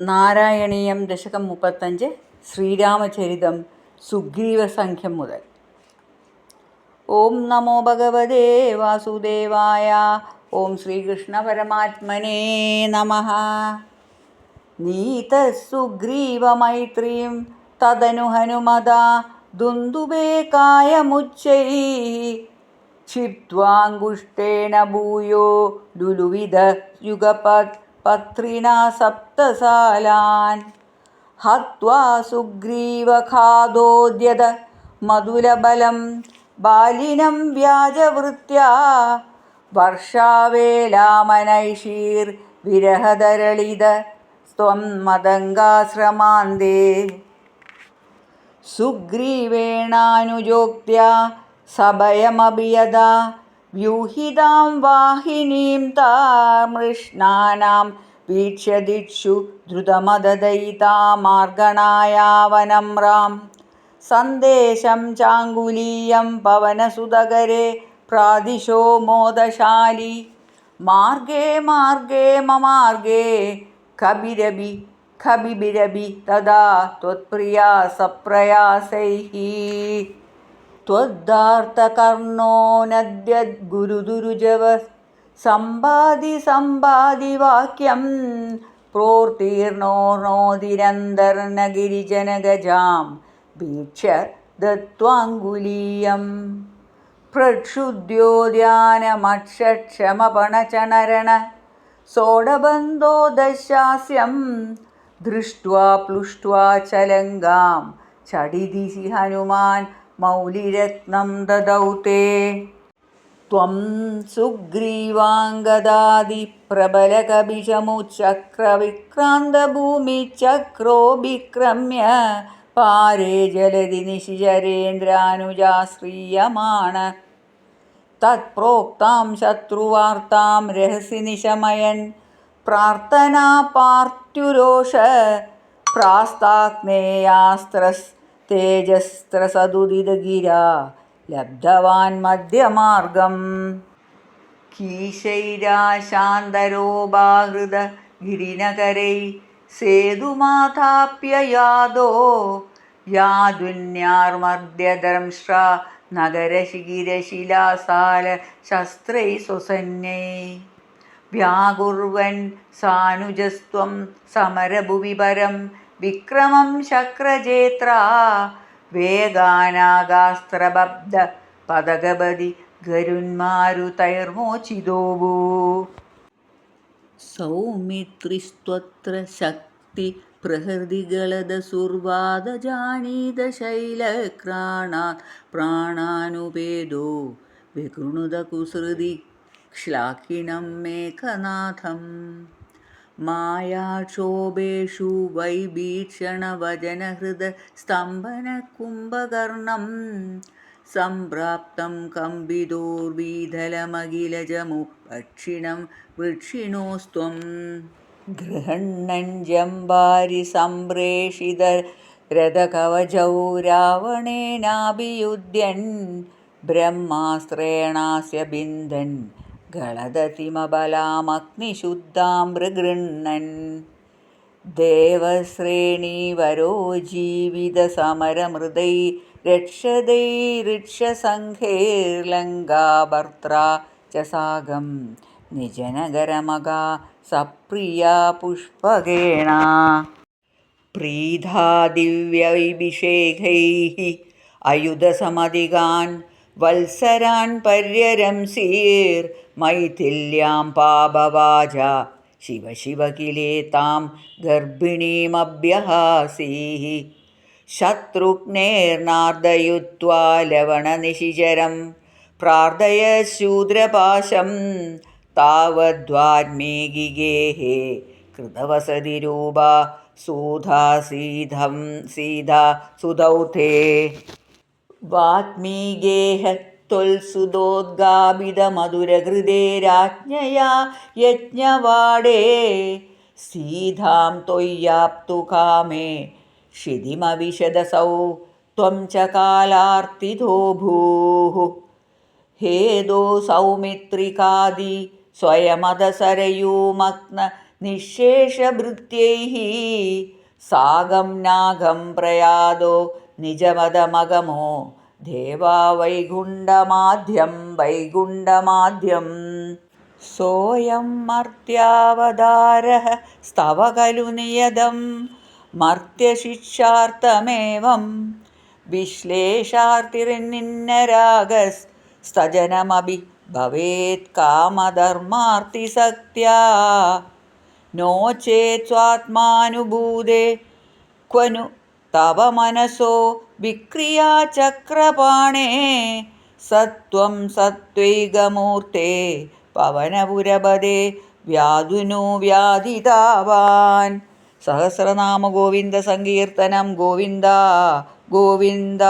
നാരായണീയം ദശകം 35 ശ്രീരാമചരിതം സുഗ്രീവസംഖ്യം മുതൽ. ഓം നമോ ഭഗവതേ വാസുദേവായ. ഓം ശ്രീകൃഷ്ണ പരമാത്മനേ നമഃ. നീതസുഗ്രീവമൈത്രീം തദനു ഹനുമതാ ദുന്ദുഭേ കായമുച്ചൈഃ ക്ഷിപ്ത്വാങ്കുഷ്ഠേന ഭൂയോ ലുലുവിധ യുഗപത് പത്രിണാ സപ്തസാലാൻ ഹത്വാ സുഗ്രീവഖാദോദ്യത മധുലബലം ബാലിനം വ്യാജവൃത്യാ വർഷാവേലാമനൈഷീർ വിരഹതരളിത സ്വം മദംഗാശ്രമാന്തേ സുഗ്രീവേണാനുജോക്ത്യാ സഭയമഭിയദാ വ്യൂഹിതാം വാഹിനീം താമൃഷ്ണാനാം വീക്ഷ്യദിക്ഷു ദ്രുതമദദയിതാമാർഗണായാവനമ്രാം സന്ദേശം ചാങ്കുലീയം പവനസുതകരെ പ്രാദിശോ മോദശാലി മാർഗേ മാർഗേ മമാർഗേ കബിരബി തദാ ത്വത്പ്രിയാ സപ്രയാസൈഃ ത്വദ്ധാർത്തകർണോ നദ്യദ്ഗുരുദുരുജവ സമ്പാദി വാക്യം പ്രോർത്തീർണോർണോതിരന്തർന ഗിരിജനഗജാം വീക്ഷ്യ ദത്വാങ്കുലീയം പ്രക്ഷുദ്യോദ്യാനമക്ഷക്ഷമപണചണരണ സോഡബന്ധോ ദശാസ്യം ദൃഷ്ട്വാ പ്ലുഷ്ട്വാ ചലങ്കാം ചടിദിശി ഹനുമാൻ മൗലിരത്നം ദദൗ തേ ത്വം സുഗ്രീവാംഗദാദി പ്രബലകപിശമുചക്രവിക്രാന്തഭൂമിചക്രോഭിക്രമ്യ പാരേ ജലധി നിശിചരേന്ദ്രാനുജാശ്രീയമാണ തത്പ്രോക്താം ശത്രുവാർത്താം രഹസി നിശമയൻ പ്രാർത്ഥനാ പാർത്യുരോഷ പ്രാസ്താഗ്നേയാസ്ത്രസ് തേജസ്ത്രസദുദിതഗിരാ ലബ്ധവാൻ മധ്യമാർഗം കീശൈരാശാന്തരോപാഹൃത ഗിരിനകരൈ സേതുമാതാപ്യ യാദോ യാതുന്യാർമർദ്യദംശ്രാ നഗരശിഖിരശിലാസാല ശസ്ത്രൈ സ്വസന്യൈ വ്യാകുർവൻ സാനുജസ്ത്വം സമരഭുവി പരം വിക്രമം ശക്രജേത്രാ വേഗാനാഗാസ്ത്രബബ്ധ പദഗപതി ഗരുന്മാരുതൈർമോചിതോഭൂ സൗമിത്രിസ്ത്വത്ര ശക്തി പ്രഹൃതിഗളദസുർവാദജാനീത ശൈലക്രാണാത് പ്രാണാനുപേദോ വികൃണുത കുസൃതി ശ്ലാഘിനം മേഘനാഥം മായാക്ഷോഭേഷു വൈഭീഷണവചനഹൃദ സ്തംഭന കുംഭകർണം സംപ്രാപ്തം കമ്പിതോർവീധലമഖിലജമു ഭക്ഷിണം വൃക്ഷിണോസ്ത്വം ഗൃഹണ്ണൻ ജംബാരി സംപ്രേഷിത രഥകവചൗ രാവണേനാഭിയുധ്യൻ ബ്രഹ്മാസ്ത്രേണാസ്യ ബിന്ദൻ ഗളദതിമബലാമഗ്നിശുദ്ധാം മൃഗൃണ്ണൻ ദേവശ്രേണീവരോ ജീവിതസമരമൃതൈ രക്ഷസംഘൈർലങ്കാഭർത്രാ ച സാഗം നിജനഗരമകാ സപ്രിയാ പുഷ്പകേണ പ്രീധാ ദിവ്യൈഭിഷേകൈഃ അയുധസമധികാൻ വത്സരാൻ പര്യരംസീർ മൈഥില്യാം പാപവാച ശിവ ശിവ കിലേതാം ഗർഭിണീമഭ്യഹാസീഃ ശത്രുഘ്നേർനാർദയുത്വാ ലവണനിശിചരം പ്രാർത്ഥയ ശൂദ്രപാശം താവദ്വാൽമീകിഗേഹ കൃതവസതിരൂപ സൂധാ സുതൗ തേ വാത്മീകേഹ ത്വൽസുതോദ്ഗാപിതമധുരഹൃദേ രാജ്ഞയാ യജ്ഞവാടേ സീതാം ത്വയ്യാപ്തു കാമേ ക്ഷിതിമവിശദസൗ ത്വം ച കാലാർത്തിതോ ഭൂഃ ഹേതോ സൗമിത്രികാദി സ്വയമദസരയൂമഗ്ന നിശേഷഭൃത്യൈः സാഗം നാഗം പ്രയാതോ നിജമതമഗമോ ദേവാ വൈകുണ്ഠമാദ്യം സോയം മർത്യാവതാരഃ സ്തവ ഖലു നിയതം മർത്യശിക്ഷാർത്ഥമേവം വിശ്ലേഷാർത്തിർനിന്നരാഗസ്തജനമപി ഭവേത് കാമധർമാർത്തിസക്ത്യാ നോ ചേത് സ്വാത്മാനുഭൂതേ ക്വനു തവ മനസോ വിക്രിയാചക്രപാണേ സത്വം സത്വൈകമൂർത്തേ പവനപുരപദേ വ്യാധുനോ വ്യാധിതാവാൻ. സഹസ്രനാമ ഗോവിന്ദ സങ്കീർത്തനം. ഗോവിന്ദ ഗോവിന്ദ.